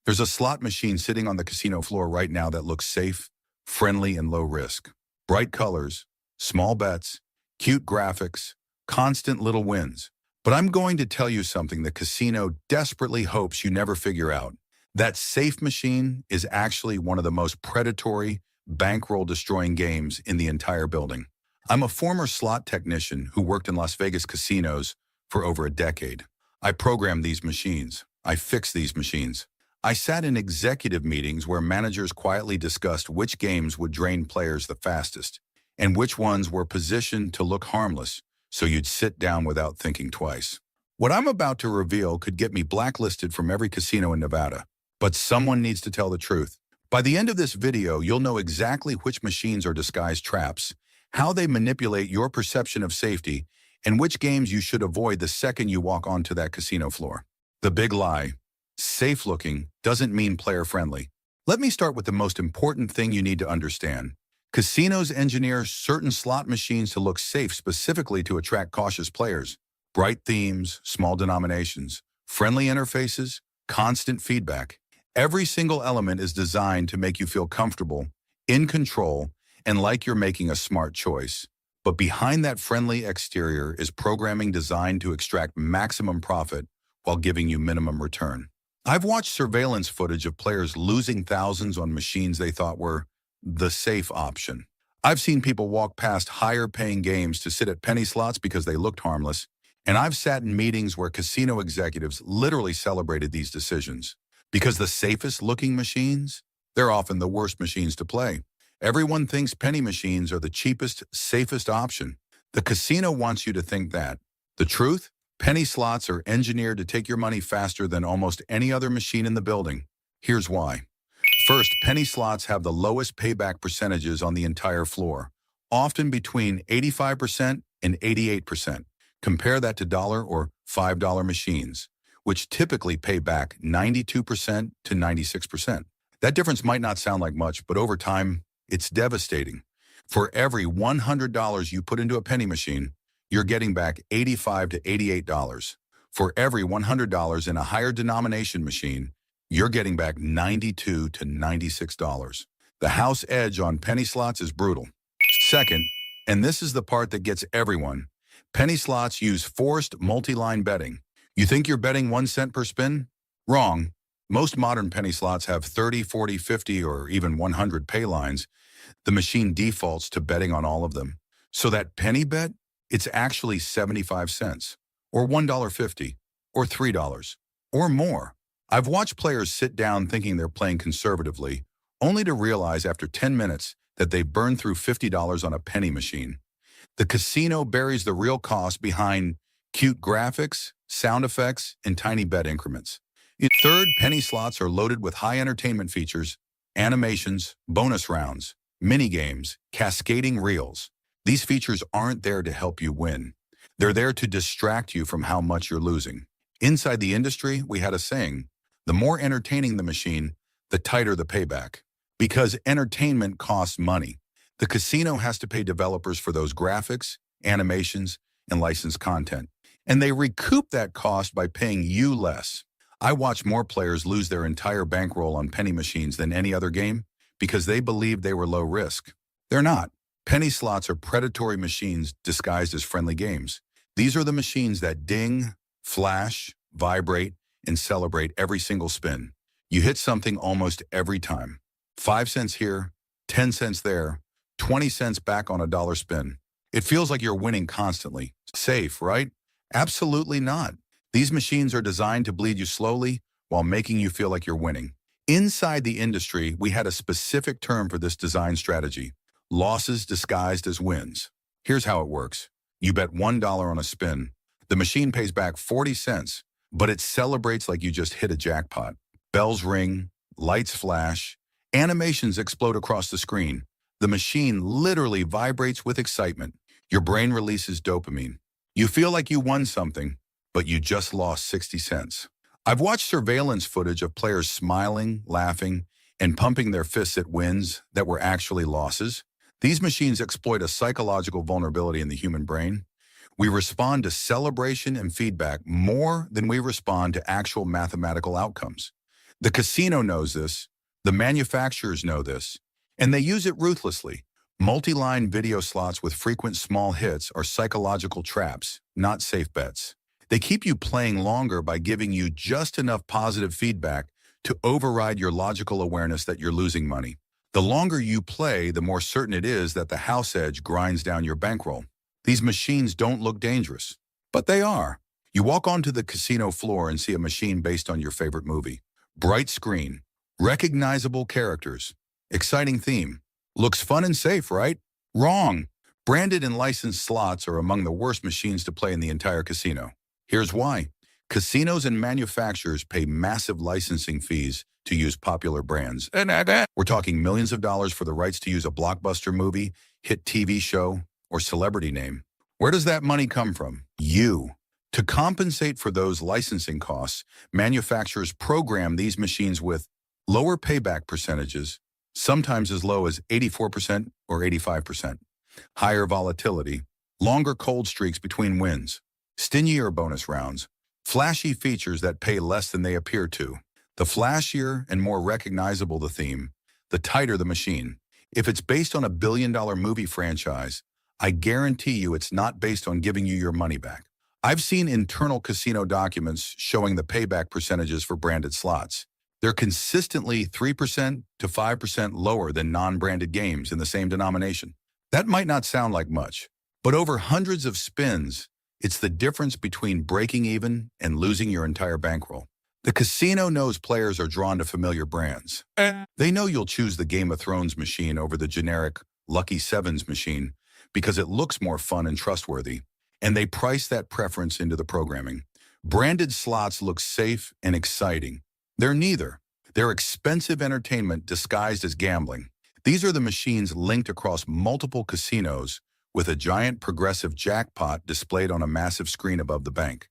There's a slot machine sitting on the casino floor right now that looks safe, friendly, and low risk. Bright colors, small bets, cute graphics, constant little wins. But I'm going to tell you something the casino desperately hopes you never figure out. That safe machine is actually one of the most predatory, bankroll-destroying games in the entire building. I'm a former slot technician who worked in Las Vegas casinos for over a decade. I programmed these machines. I fixed these machines. I sat in executive meetings where managers quietly discussed which games would drain players the fastest and which ones were positioned to look harmless so you'd sit down without thinking twice. What I'm about to reveal could get me blacklisted from every casino in Nevada, but someone needs to tell the truth. By the end of this video, you'll know exactly which machines are disguised traps, how they manipulate your perception of safety, and which games you should avoid the second you walk onto that casino floor. The big lie: safe-looking doesn't mean player-friendly. Let me start with the most important thing you need to understand. Casinos engineer certain slot machines to look safe specifically to attract cautious players. Bright themes, small denominations, friendly interfaces, constant feedback. Every single element is designed to make you feel comfortable, in control, and like you're making a smart choice. But behind that friendly exterior is programming designed to extract maximum profit while giving you minimum return. I've watched surveillance footage of players losing thousands on machines they thought were the safe option. I've seen people walk past higher-paying games to sit at penny slots because they looked harmless, and I've sat in meetings where casino executives literally celebrated these decisions. Because the safest-looking machines, they're often the worst machines to play. Everyone thinks penny machines are the cheapest, safest option. The casino wants you to think that. The truth? Penny slots are engineered to take your money faster than almost any other machine in the building. Here's why. First, penny slots have the lowest payback percentages on the entire floor, often between 85% and 88%. Compare that to $1 or $5 machines, which typically pay back 92% to 96%. That difference might not sound like much, but over time, it's devastating. For every $100 you put into a penny machine, you're getting back $85 to $88. For every $100 in a higher denomination machine, you're getting back $92 to $96. The house edge on penny slots is brutal. Second, and this is the part that gets everyone, penny slots use forced multi-line betting. You think you're betting 1 cent per spin? Wrong. Most modern penny slots have 30, 40, 50, or even 100 pay lines. The machine defaults to betting on all of them. So that penny bet, it's actually 75 cents, or $1.50, or $3, or more. I've watched players sit down thinking they're playing conservatively, only to realize after 10 minutes that they've burned through $50 on a penny machine. The casino buries the real cost behind cute graphics, sound effects, and tiny bet increments. Third, penny slots are loaded with high entertainment features, animations, bonus rounds, mini-games, cascading reels. These features aren't there to help you win. They're there to distract you from how much you're losing. Inside the industry, we had a saying: the more entertaining the machine, the tighter the payback. Because entertainment costs money. The casino has to pay developers for those graphics, animations, and licensed content. And they recoup that cost by paying you less. I watch more players lose their entire bankroll on penny machines than any other game because they believed they were low risk. They're not. Penny slots are predatory machines disguised as friendly games. These are the machines that ding, flash, vibrate, and celebrate every single spin. You hit something almost every time. 5 cents here, 10 cents there, 20 cents back on a dollar spin. It feels like you're winning constantly. Safe, right? Absolutely not. These machines are designed to bleed you slowly while making you feel like you're winning. Inside the industry, we had a specific term for this design strategy: losses disguised as wins. Here's how it works. You bet $1 on a spin. The machine pays back 40 cents, but it celebrates like you just hit a jackpot. Bells ring, lights flash, animations explode across the screen. The machine literally vibrates with excitement. Your brain releases dopamine. You feel like you won something, but you just lost 60 cents. I've watched surveillance footage of players smiling, laughing, and pumping their fists at wins that were actually losses. These machines exploit a psychological vulnerability in the human brain. We respond to celebration and feedback more than we respond to actual mathematical outcomes. The casino knows this, the manufacturers know this, and they use it ruthlessly. Multi-line video slots with frequent small hits are psychological traps, not safe bets. They keep you playing longer by giving you just enough positive feedback to override your logical awareness that you're losing money. The longer you play, the more certain it is that the house edge grinds down your bankroll. These machines don't look dangerous, but they are. You walk onto the casino floor and see a machine based on your favorite movie. Bright screen, recognizable characters, exciting theme. Looks fun and safe, right? Wrong. Branded and licensed slots are among the worst machines to play in the entire casino. Here's why. Casinos and manufacturers pay massive licensing fees to use popular brands. We're talking millions of dollars for the rights to use a blockbuster movie, hit TV show, or celebrity name. Where does that money come from? You. To compensate for those licensing costs, manufacturers program these machines with lower payback percentages, sometimes as low as 84% or 85%, higher volatility, longer cold streaks between wins, stingier bonus rounds, flashy features that pay less than they appear to. The flashier and more recognizable the theme, the tighter the machine. If it's based on a billion-dollar movie franchise, I guarantee you it's not based on giving you your money back. I've seen internal casino documents showing the payback percentages for branded slots. They're consistently 3% to 5% lower than non-branded games in the same denomination. That might not sound like much, but over hundreds of spins, it's the difference between breaking even and losing your entire bankroll. The casino knows players are drawn to familiar brands. They know you'll choose the Game of Thrones machine over the generic Lucky Sevens machine because it looks more fun and trustworthy, and they price that preference into the programming. Branded slots look safe and exciting. They're neither. They're expensive entertainment disguised as gambling. These are the machines linked across multiple casinos with a giant progressive jackpot displayed on a massive screen above the bank.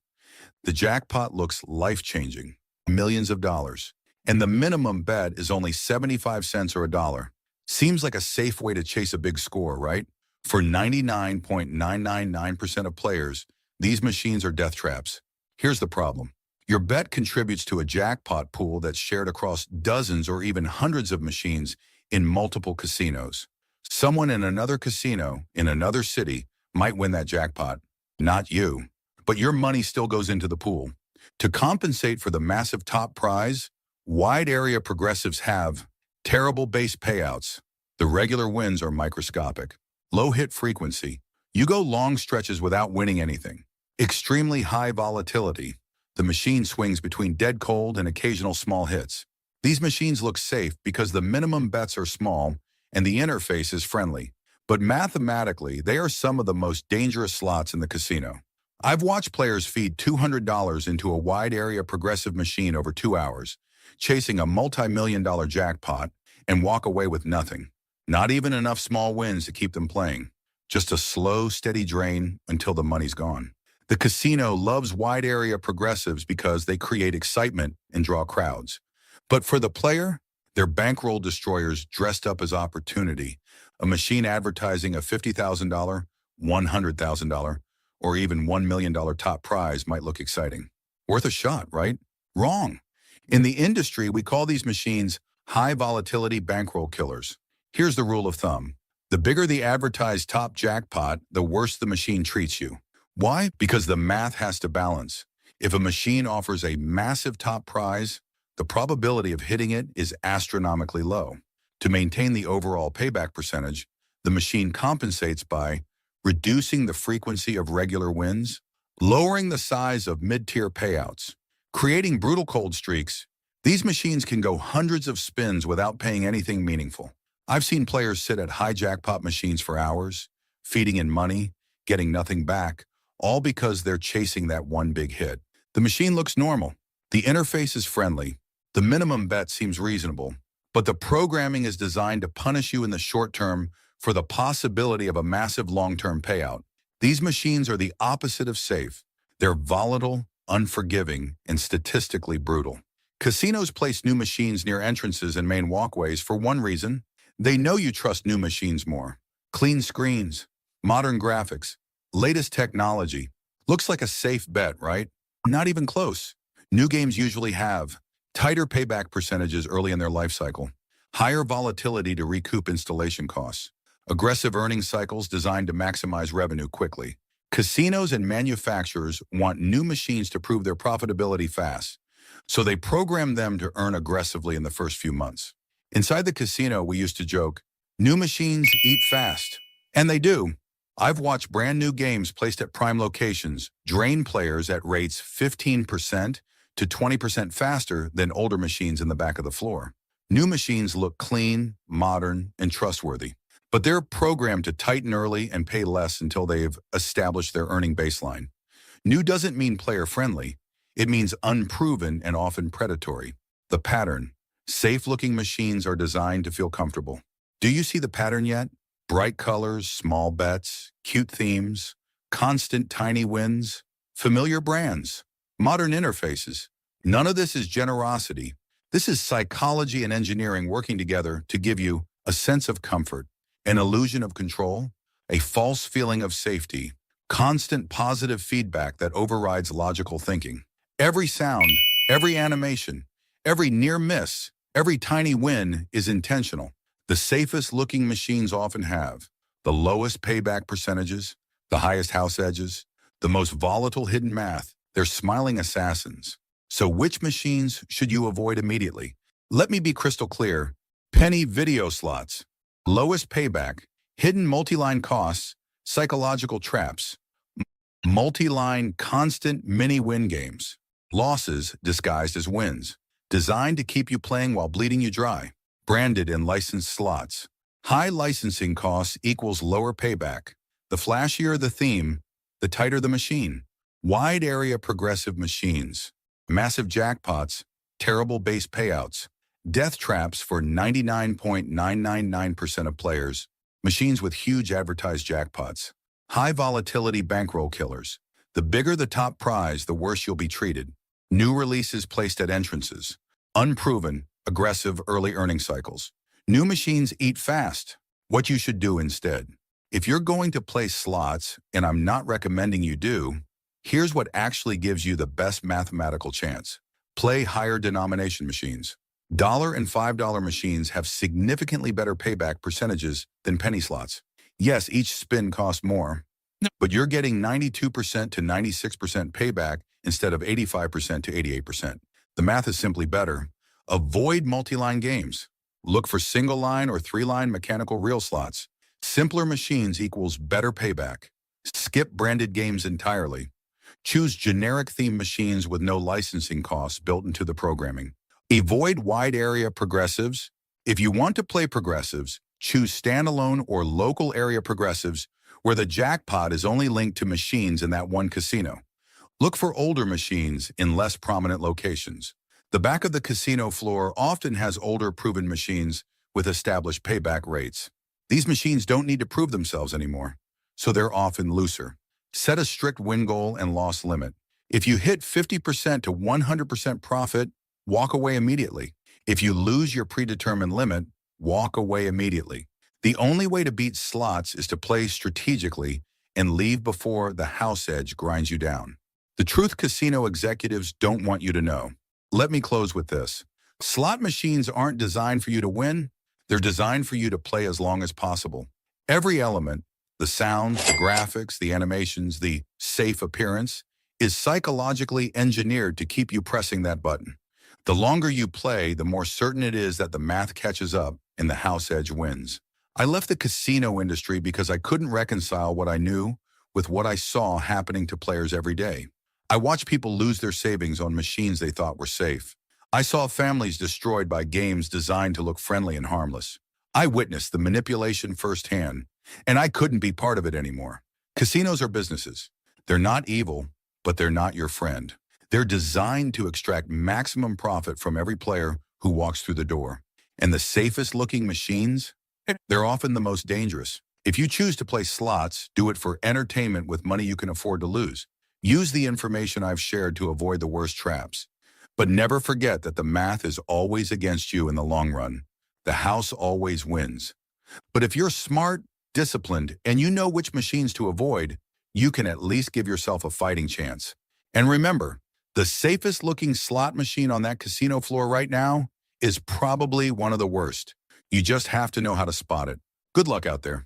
The jackpot looks life-changing, millions of dollars, and the minimum bet is only 75 cents or $1. Seems like a safe way to chase a big score, right? For 99.999% of players, these machines are death traps. Here's the problem. Your bet contributes to a jackpot pool that's shared across dozens or even hundreds of machines in multiple casinos. Someone in another casino, in another city, might win that jackpot. Not you. But your money still goes into the pool. To compensate for the massive top prize, wide area progressives have terrible base payouts. The regular wins are microscopic. Low hit frequency. You go long stretches without winning anything. Extremely high volatility. The machine swings between dead cold and occasional small hits. These machines look safe because the minimum bets are small and the interface is friendly. But mathematically, they are some of the most dangerous slots in the casino. I've watched players feed $200 into a wide area progressive machine over 2 hours, chasing a multi-million-dollar jackpot, and walk away with nothing. Not even enough small wins to keep them playing. Just a slow, steady drain until the money's gone. The casino loves wide area progressives because they create excitement and draw crowds. But for the player, they're bankroll destroyers dressed up as opportunity. A machine advertising a $50,000, $100,000, or even $1 million top prize might look exciting. Worth a shot, right? Wrong. In the industry, we call these machines high volatility bankroll killers. Here's the rule of thumb. The bigger the advertised top jackpot, the worse the machine treats you. Why? Because the math has to balance. If a machine offers a massive top prize, the probability of hitting it is astronomically low. To maintain the overall payback percentage, the machine compensates by reducing the frequency of regular wins, lowering the size of mid-tier payouts, creating brutal cold streaks. These machines can go hundreds of spins without paying anything meaningful. I've seen players sit at high jackpot machines for hours, feeding in money, getting nothing back, all because they're chasing that one big hit. The machine looks normal. The interface is friendly. The minimum bet seems reasonable, but the programming is designed to punish you in the short term for the possibility of a massive long-term payout. These machines are the opposite of safe. They're volatile, unforgiving, and statistically brutal. Casinos place new machines near entrances and main walkways for one reason. They know you trust new machines more. Clean screens, modern graphics, latest technology. Looks like a safe bet, right? Not even close. New games usually have tighter payback percentages early in their life cycle, higher volatility to recoup installation costs, aggressive earnings cycles designed to maximize revenue quickly. Casinos and manufacturers want new machines to prove their profitability fast, so they program them to earn aggressively in the first few months. Inside the casino, we used to joke, new machines eat fast. And they do. I've watched brand new games placed at prime locations drain players at rates 15% to 20% faster than older machines in the back of the floor. New machines look clean, modern, and trustworthy, but they're programmed to tighten early and pay less until they've established their earning baseline. New doesn't mean player-friendly. It means unproven and often predatory. The pattern. Safe-looking machines are designed to feel comfortable. Do you see the pattern yet? Bright colors, small bets, cute themes, constant tiny wins, familiar brands, modern interfaces. None of this is generosity. This is psychology and engineering working together to give you a sense of comfort, an illusion of control, a false feeling of safety, constant positive feedback that overrides logical thinking. Every sound, every animation, every near miss, every tiny win is intentional. The safest looking machines often have the lowest payback percentages, the highest house edges, the most volatile hidden math. They're smiling assassins. So which machines should you avoid immediately? Let me be crystal clear. Penny video slots, lowest payback, hidden multi-line costs, psychological traps, multi-line constant mini-win games, losses disguised as wins, designed to keep you playing while bleeding you dry. Branded and licensed slots. High licensing costs equals lower payback. The flashier the theme, the tighter the machine. Wide area progressive machines. Massive jackpots, terrible base payouts. Death traps for 99.999% of players. Machines with huge advertised jackpots. High volatility bankroll killers. The bigger the top prize, the worse you'll be treated. New releases placed at entrances. Unproven, aggressive early earning cycles. New machines eat fast. What you should do instead. If you're going to play slots, and I'm not recommending you do, here's what actually gives you the best mathematical chance. Play higher denomination machines. $1 and $5 machines have significantly better payback percentages than penny slots. Yes, each spin costs more, but you're getting 92% to 96% payback instead of 85% to 88%. The math is simply better. Avoid multi-line games. Look for single-line or three-line mechanical reel slots. Simpler machines equals better payback. Skip branded games entirely. Choose generic theme machines with no licensing costs built into the programming. Avoid wide area progressives. If you want to play progressives, choose standalone or local area progressives where the jackpot is only linked to machines in that one casino. Look for older machines in less prominent locations. The back of the casino floor often has older proven machines with established payback rates. These machines don't need to prove themselves anymore, so they're often looser. Set a strict win goal and loss limit. If you hit 50% to 100% profit, walk away immediately. If you lose your predetermined limit, walk away immediately. The only way to beat slots is to play strategically and leave before the house edge grinds you down. The truth casino executives don't want you to know. Let me close with this. Slot machines aren't designed for you to win. They're designed for you to play as long as possible. Every element, the sounds, the graphics, the animations, the safe appearance, is psychologically engineered to keep you pressing that button. The longer you play, the more certain it is that the math catches up and the house edge wins. I left the casino industry because I couldn't reconcile what I knew with what I saw happening to players every day. I watched people lose their savings on machines they thought were safe. I saw families destroyed by games designed to look friendly and harmless. I witnessed the manipulation firsthand, and I couldn't be part of it anymore. Casinos are businesses. They're not evil, but they're not your friend. They're designed to extract maximum profit from every player who walks through the door. And the safest looking machines, they're often the most dangerous. If you choose to play slots, do it for entertainment with money you can afford to lose. Use the information I've shared to avoid the worst traps. But never forget that the math is always against you in the long run. The house always wins. But if you're smart, disciplined, and you know which machines to avoid, you can at least give yourself a fighting chance. And remember, The safest looking slot machine on that casino floor right now is probably one of the worst. You just have to know how to spot it. Good luck out there.